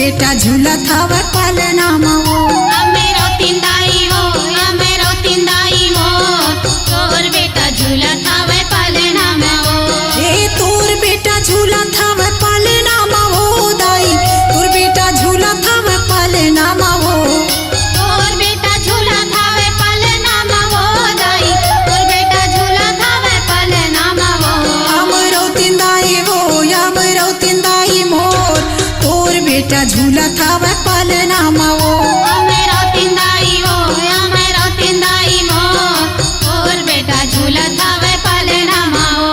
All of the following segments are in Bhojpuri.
बेटा झूलत हवे पलना माओ। अमेरो तिंदाई वो तोर बेटा झूलत हवे पलना माओ। ए तोर बेटा झूलत हवे पलना माओ दाई, तोर बेटा झूलत हवे पलना माओ। तोर बेटा झूलत हवे पलना माओ दाई, तोर बेटा झूलत हवे पलना माओ। हमरो तिंदाई मोर, तोर बेटा झूलत हवे पलना माओ। अमेरो तिंदाई वो तोर बेटा झूलत हवे पलना माओ।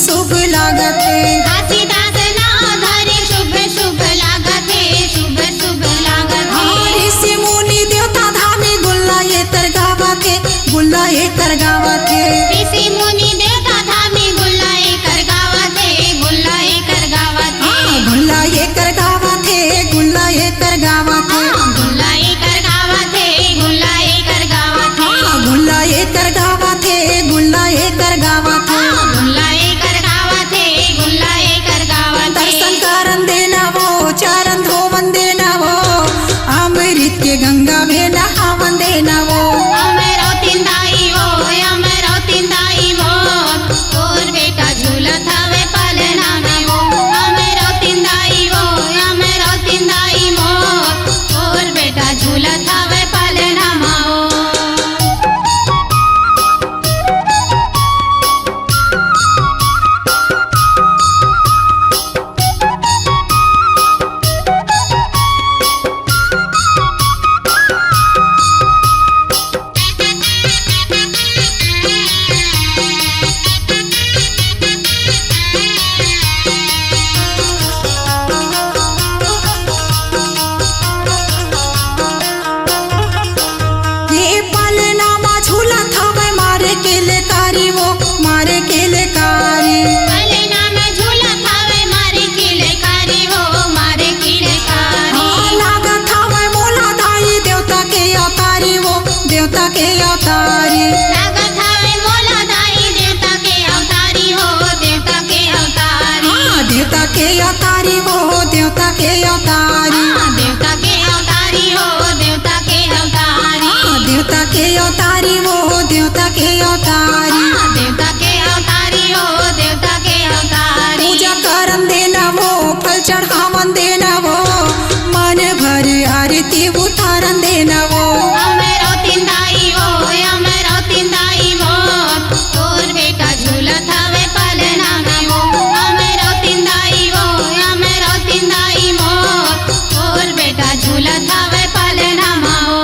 शुभ लागते घासीदास ना धरे शुभ लागते, शुभ लागते। ऋषि मुनि देवता धामे गुल्ला ये तर गावाते, गुल्ला ये तर गावाते। ऋषि मुनि देवता धामे गुल्ला कर गावाते, गुल्ला कर गावाते। गुल्ला ये कर गावाते, गुल्ला ये कर गावाते। गुल्ला कर गावाते, गुल्ला कर गावाते। गुल्ला ये कर गावाते, गुल्ला ये कर गावाते। गुल्ला कर गावाते, गुल्ला कर गावाते। दर्शन करन देना वो, चरण धोवन देना वो, अमृत के गंगा में नहावन देना वो। अमेरो तिंदाई वो तोर बेटा झूलत हवे पलना माओ। अमेरो तिंदाई वो तोर बेटा झूलत हवे पलना माओ। ये पलना मा झूलत हवे मारे के लेकारी वो, मारे के लेकारी। पलना में झूलत हवे मारे किलकारी वो, मारे किलकारी। लागत हवे मोला दाई देवता के अवतारी वो, देवता के अवतारी। लागत हवे मोला दाई देवता के अवतारी हो, देवता के अवतारी। देवता के अवतारी वो, देवता के अवतारी। देवता के अवतारी हो, देवता के अवतारी। देवता के अवतारी वो, देवता के अवतारी। देवता के अवतारी हो, देवता के अवतारी। पूजा करन देना वो, फल चढ़ावन देना वो, मन भर आरती उतारन देना वो। अमेरो तिंदाई वो तोर बेटा झूलत हवे पलना माओ। अमेरो तिंदाई वो तोर बेटा झूलत हवे पलना माओ।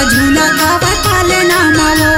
बेटा झूला थावे पाले नामा वो